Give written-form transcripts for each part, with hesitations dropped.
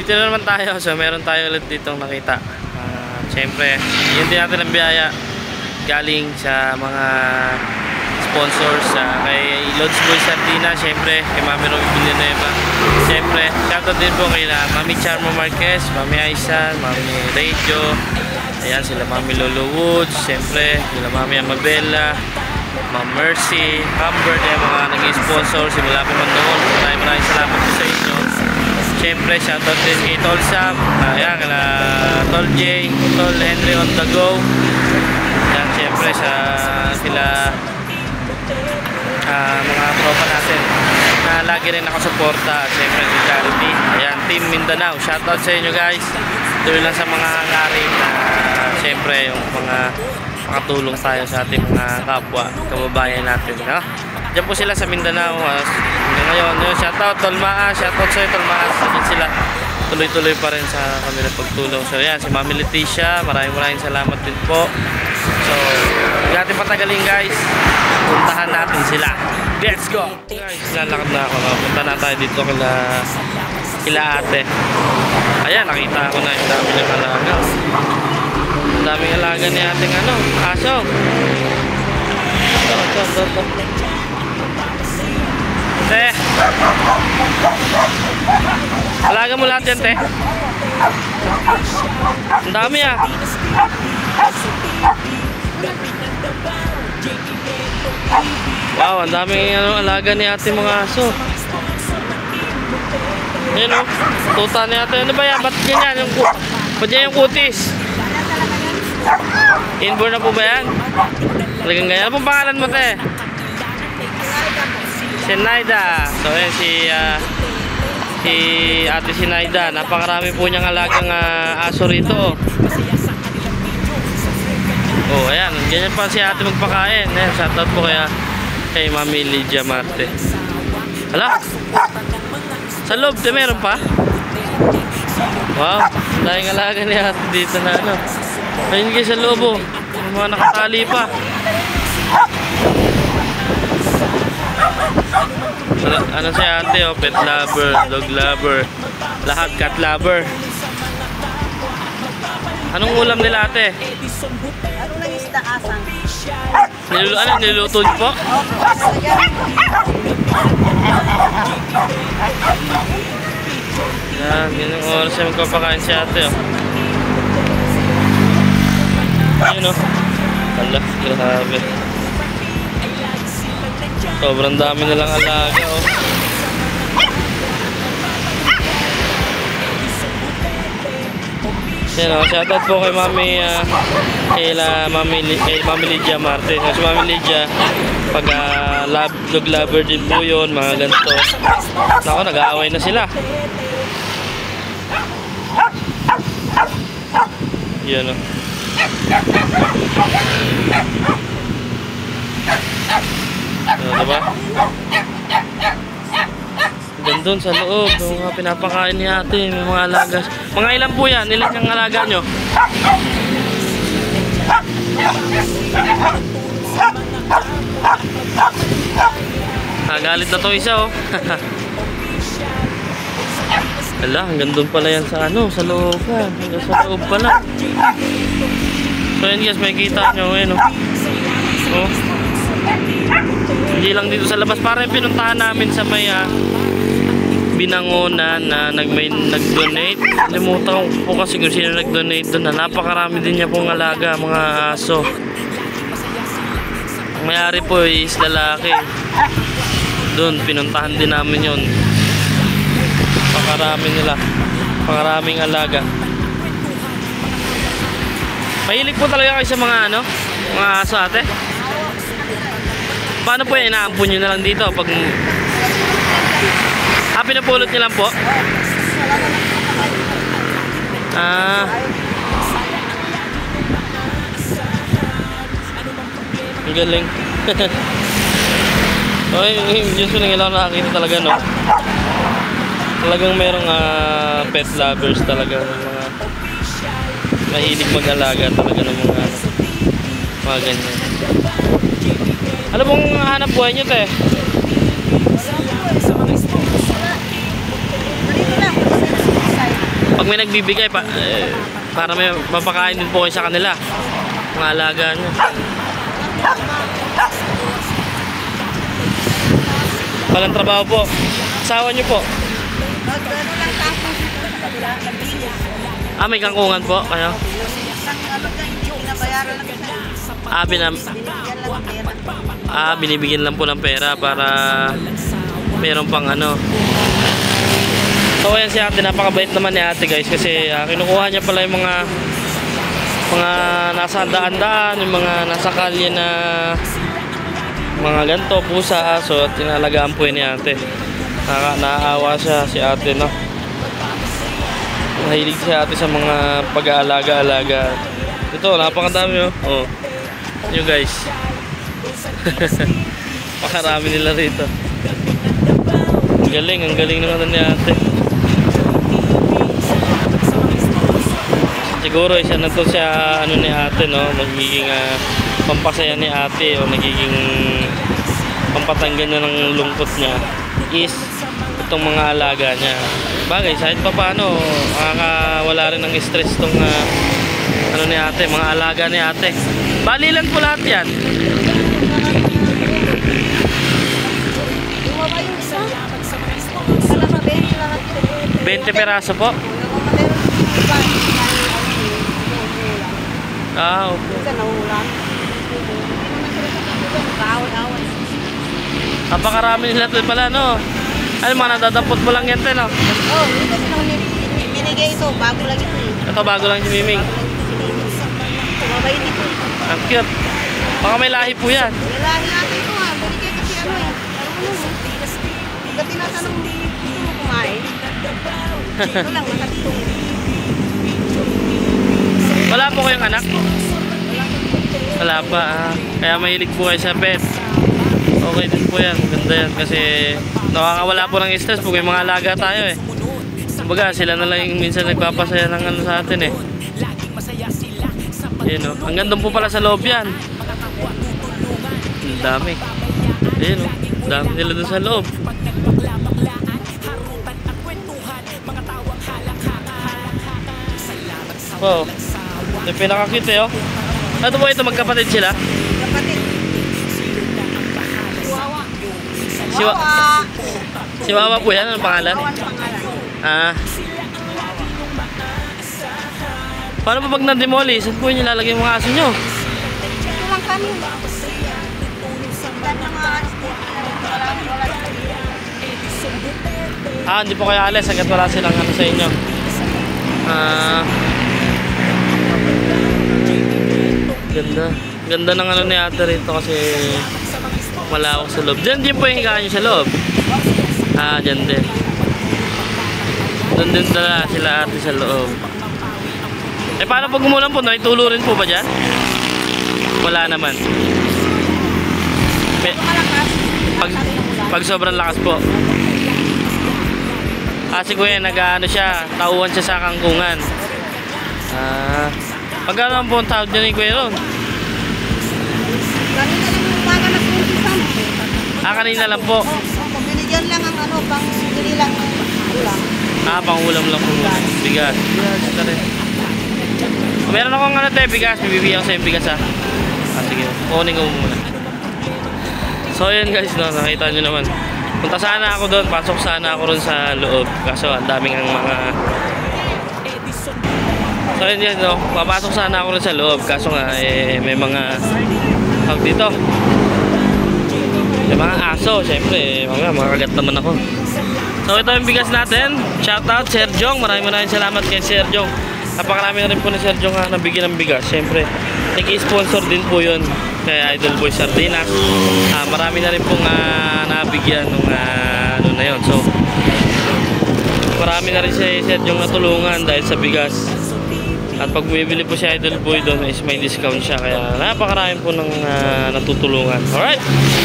dito na naman tayo. So meron tayo ulit ditong nakita. Siyempre, yun din natin ang biyaya galing sa mga sponsors, kay Lods Boy Sardina, siyempre kay Mami Romy Villanueva, siyempre shoutout din po kay Mami Charma Marquez, Mami Aisan, Mami Radio, ayan sila Mami Lolo Woods, siyempre sila Mami Amabella, Ma'am Mercy, Humbert, yung mga nag-sponsor simula po man doon. Maraming salamat po sa inyo. Siyempre shoutout din kay Tol Sam, ayan kala Tol J, Tol Henry on the go, ayan siyempre sa sila mga tropa natin na lagi rin nakasuporta, at siyempre si Charity, ayan Team Mindanao, shoutout sa inyo guys. Tuloy lang sa mga hangarin na siyempre yung mga makatulong tayo sa ating mga kapwa kababayan natin, no? Diyan po sila sa Mindanao ngayon, shoutout Tolmaa, shoutout sa Tolmaa, sakit sila tuloy-tuloy pa rin sa kanilang pagtulong. So yan, si Mami Leticia, maraming salamat din po. So hindi natin patagalin guys, puntahan natin sila. Let's go guys, lalakad na ako. Punta na tayo dito kila ate. Ayan, nakita ko na yung dami ng alaga. Ang daming alaga ni ating aso. Ito. Te, alaga mo lahat yan, te. Ang dami Wow, ang daming alaga ni ating mga aso. Ayan o, tuta ni ate. Ano ba yan? Ba't ganyan? Ba't yan yung kutis? Inborn na po ba yan? Talagang ganyan. Ano pong pangalan mo, te? Sinaida. So ayan si ate Sinaida. Napakarami po niyang alagang aso rito. Oh, ayan. Ganyan pa si ate magpakain. Ayan, shoutout po kay Mami Lydia Marte. Hala? Sa loob, meron pa? Wow, dahil alaga ni ate dito na ayun guys sa loob oh. May mga nakatali pa. Ano si ate oh, pet lover, dog lover, lahat cat lover. Anong ulam nila ate? Ano lang isda asang? Niluto niyo po? Yan, ganyan oras yung magpapakain si ate oh. Ayun oh. Hala, grabe. Sobrang dami nilang alaga oh. Yan oh, shoutout po kay Mami Lydia Marte. Si Mami Lydia, pag dog lover din po yun, mga ganito. Nako, nag-aaway na sila. Yan oh. Diba? Doon sa loob, yung mga pinapakain ni ate, yung mga alaga. Mga ilan po yan? Ilan yung alaga nyo? Galit na to isa oh. Ala, hanggang doon pala yan sa sa loob pa. Hanggang sa loob pala. So yun guys, may kita nyo oh. Oh. Hindi lang dito sa labas, parang pinuntahan namin sa may Binangonan na nag-donate. Limutan ko po kasi kung sino nag-donate doon. Napakarami din niya pong alaga, mga aso. Ang mayari po is lalaki. Doon, pinuntahan din namin yun. Pakarami nila. Pakaraming alaga. Mahilig po talaga kayo sa mga mga aso ate? Paano po yan? Inaampun nyo na lang dito pag pinapulot nyo lang po? Ang galing. Okay, just po nang ilang nakakita talaga talagang merong pet lovers talaga, mga mahilig mag-alaga talaga ng mga ganyan. Ano pong hanap buhay nyo te? Pag may nagbibigay para may mapakain din po kayo sa kanila, mga alaga nyo. Walang trabaho po. Asawa nyo po? Ano lang tapos sa kabila, nabili. May kangkungan po kayo? Ano ka, hindi pinabayaran lang kita. Binibigyan lang pera. Binibigyan lang po ng pera para meron pang ano. So ayan si ate, napakabait naman ni ate guys, kasi kinukuha niya pala yung mga nasa daan-daan, yung mga nasa kalye na mga ganto, pusa, aso, at tinalagaan po yun ni ate. Naaawa siya si ate, no? Mahilig si ate sa mga pag-aalaga-alaga. Ito, napakadami, oh. Yun guys. Pakarami nila rito. Ang galing naman ni ate. Siguro isa na to siya ano ni ate, no, magiging pampasaya ni ate o nagiging pampatanggal na ng lungkot niya is itong mga alaga niya. Bagay, kahit pa paano makakawala rin ng stress tong ano ni ate, mga alaga ni ate. Bali lang po lahat yan. Lumaba yung isa. Kala ka 20 lahat. 20 peraso po. Okay. Minsan nahuhulan. Kaaway-away. Napakarami nila ito pala, no? Ano, mga nadadampot mo lang yan, te, no? Oh, hindi kasi nang binigay ito. Bago lang ito eh. Ito, bago lang si Miming. Mabait ito. Ang cute. Baka may lahi po yan. Lalahi natin ito ha. Binigay kasi ano eh. Pagka tinatanong ito kumain. Ito lang, nakatulong. Wala po kayong anak? Wala pa, kaya mahilig po kayo sa pet. Okay din po yan, ganda yan. Kasi nakakawala po ng stress pag may mga alaga tayo eh. Kumbaga, sila na lang yung minsan nagpapasaya ng ano sa atin eh. Ayun o, hanggang doon po pala sa loob yan. Ang dami. Ayun o, dami nila doon sa loob. Wow, ito yung pinaka-cute eh oh. Ano po ito, magkapatid sila? Kapatid. Chihuahua. Chihuahua po yan, anong pangalan? Paano pa pag na-demolish? Saan po yung nilalagay yung mga aso nyo? Ito lang kami. Ganda mga aso. Hindi po kayo alis hanggat wala silang ano sa inyo. Ganda ng ano ni ate rito kasi malawak sa loob. Diyan din po yung higaan nyo sa loob. Diyan din. Doon din talaga sila ate sa loob. Paano pag umulan po? Naitulo rin po ba dyan? Wala naman. Pag sobrang lakas po. Kasi kuya, nag-ano siya, tauhan siya sa kangkungan. Pagkano po ang tawag dyan ni Kuya Ron? Kanina lang yung umaga na kumpisan. Kanina lang po. Binigyan lang ang ano, pang-bili lang ng ulam. Pang-ulam lang po. Bigas. Ito rin. Meron akong ano tayo, bigas. Bibigyan ko sa yung bigas ha. Sige, kunin ko muna. So yun guys, no, nakita nyo naman. Punta sana ako doon, pasok sana ako ron sa loob. Kaso ang daming ang mga... So yun yun, no, papasok sana ako ron sa loob. Kaso nga, may mga... tawag dito. May mga aso, syempre. Mga kagat naman ako. So ito yung bigas natin. Shoutout Sir Jong. Maraming salamat kay Sir Jong. Napakarami na rin po ni Sir Jong nabigyan ng bigas. Syempre, nag-i-sponsor din po yun kay Idol Boy Sardinas. Marami na rin pong nabigyan ng ano na yun. So, marami na rin si Sir Jong natulungan dahil sa bigas. At pag bumibili po si Idol Boy doon is may discount siya. Kaya napakarami po ng natutulungan. Alright,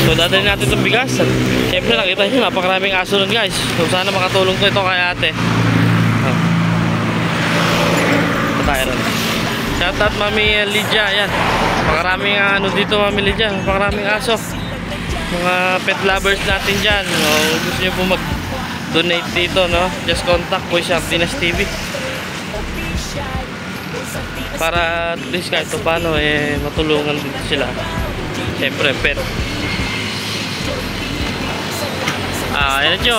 so dadalhin natin itong bigas. At syempre nakita nyo, napakaraming aso nun guys. So sana makatulong ko ito kay ate. Patay rin. Shoutout Mami Lydia. Yan, napakaraming ano dito Mami Lydia. Napakaraming aso. Mga pet lovers natin dyan. Gusto nyo po mag-donate dito, no? Just contact Boy Sardinas TV. Para at least kahit paano matulungan din sila. Siyempre pet. Ayan nyo,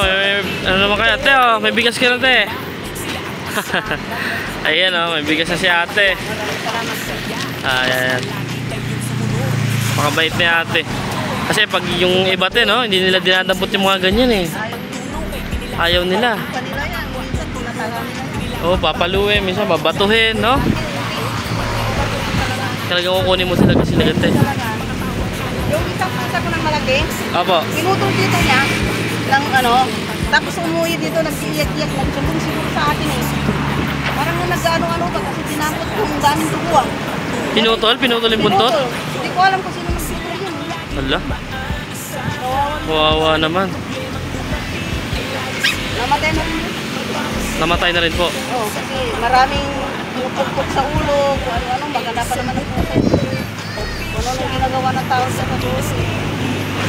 ano naman kaya ate, oh, may bigas ka na ate. Ayan oh, may bigas na si ate. Ayan. Makabait ni ate. Kasi pag yung iba te, no, hindi nila dinadampot yung mga ganyan eh. Ayaw nila. Oo, papaluin, minsan babatuhin, no? Talagang kukunin mo sila kasi nagante. Yung isang pusa ko ng malaki, Opo. pinutol dito niya ng ano, tapos umuwi dito, nagsiiyak-iyak, nagsumbong-sumbong sa akin eh. Parang nag-ano-ano ba kasi tinapot kung daming dugo ah. Pinutol yung buntot? Pinutol. Hindi ko alam kung sino magpipil yun. Hala. Kawawa naman. Namatay na rin. Namatay na rin po. Oo, kasi maraming pupukpok sa ulo, kung ano-ano, maganda pa naman ang pusa. Kung ano nang ginagawa ng tao sa kabusi.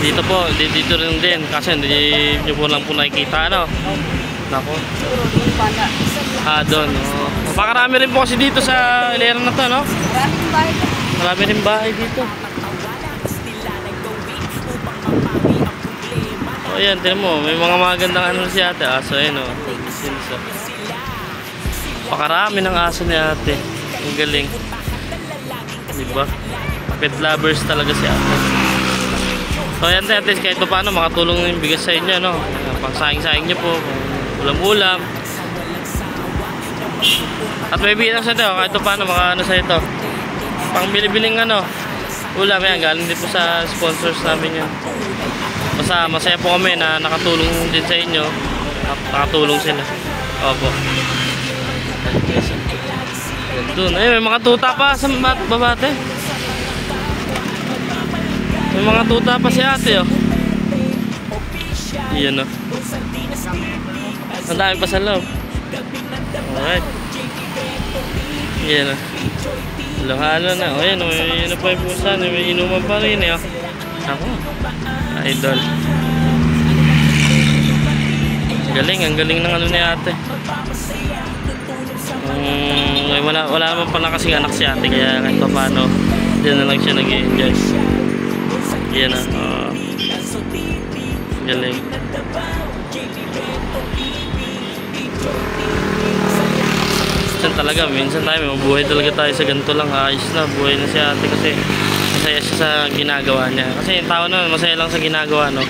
Dito po, dito rin din. Kasi hindi nyo po lang po nakikita, ano? Nako. Siguro, doon banda. Doon. Oh. Napakarami rin po kasi dito sa ilera na to, no? Maraming bahay ko. Marami rin bahay dito. Oh, ayan, tignan mo. May mga magandang ano si ate. Aso, ayan, oh. Sinso. Pakarami ng aso ni ate. Ang galing. Diba? Pet lovers talaga si ate. So ayan ate, kahit pa paano makatulong yung bigas sa inyo, no? Pang-saing-saing nyo po, ulam-ulam. At may bilang sa ito, kahit pa paano makaano sa ito. Pang bili-biling ano, ulam yan, galing din po sa sponsors namin yan. Basta masaya po kami na nakatulong din sa inyo. Nakatulong sila. Opo. Doon, may mga tuta pa sa babate. May mga tuta pa si ate, oh. Iyan, oh. Ang dami pa sa loob. Alright. Iyan, oh. Halo-halo na. O, yan, oh. Yun na po yung pusa. May inuman pa rin, eh, oh. Ako. Idol. Ang galing ng ano ni ate. Wala naman pala kasing anak si ate. Kaya kahit pa paano, hindi na lang siya nag-i-enjoy. Yan na. Galing. Minsan tayo mabuhay talaga tayo sa ganito lang. Ayos na, buhay na si ate kasi masaya siya sa ginagawa niya. Kasi yung tao na masaya lang sa ginagawa, no?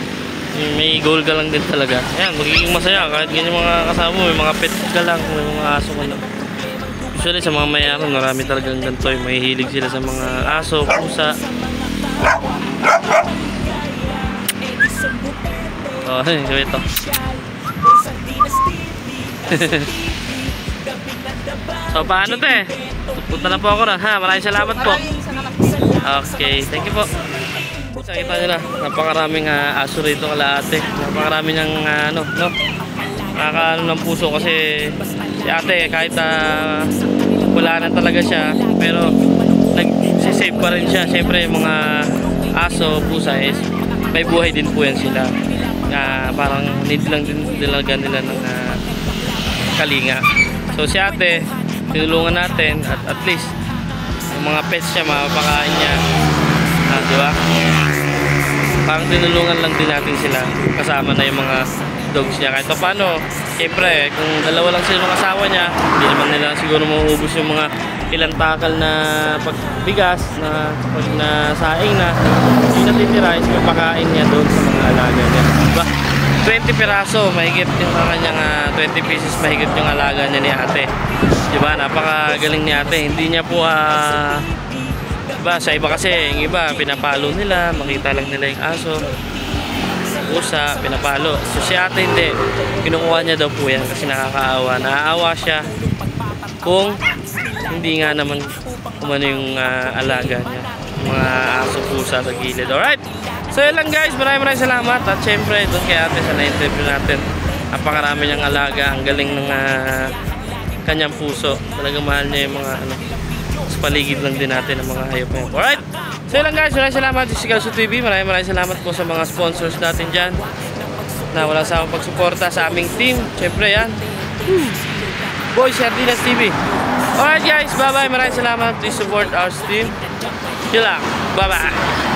May goal ka lang din talaga. Ayan, magiging masaya kahit ganyan mga kasama mo, may mga pet ka lang, may mga aso ka lang. Usually sa mga mayaman, marami talagang ganito. May hilig sila sa mga aso, pusa. Oh, ito. So, paano te? Punta na po ako na, ha? Maraming salamat po. Okay, thank you po. Nakita nyo na, napakaraming aso rito kala ate. Napakarami ng ano, no? Nakakaano ng puso kasi si ate kahit wala na talaga siya, pero nagsisave pa rin siya. Siyempre yung mga aso, pusa is may buhay din po yan sila. Parang need lang din talaga nila ng kalinga. So si ate, tinulungan natin at least yung mga pets niya, mapapakain niya. Diba? Parang tinulungan lang din natin sila kasama na yung mga dogs niya. Kahit paano, siyempre kung dalawa lang sila ng asawa niya, hindi naman nila siguro mauubos yung mga ilang takal na pagbigas na pag nasaing na hindi natitira is mapakain niya doon sa mga alaga niya. Diba? 20 piraso, mahigit yung kanyang 20 pieces, mahigit yung alaga niya ni ate. Diba? Napakagaling ni ate. Hindi niya po diba? Sa iba kasi, yung iba pinapalo nila, makita lang nila yung aso, pusa, pinapalo. So si ate hindi, kinukuha niya daw po yan kasi nakakaawa. Naaawa siya kung hindi nga naman kumano yung alaga niya, mga aso, pusa sa gilid. Alright, so yun lang guys, maraming salamat. At syempre doon kay ate sa na-interview natin, napakarami niyang alaga. Ang galing ng kanyang puso. Talagang mahal niya yung mga ano, sa paligid lang din natin ang mga hayop niya. Alright, so yun lang guys, maraming salamat. This is Kalso TV. Maraming salamat po sa mga sponsors natin dyan na walang sawang pagsuporta sa aming team. Syempre yan, Boy Sardinas TV. Alright guys, bye-bye. Maraming salamat. Please support our team. Yun lang. Bye-bye.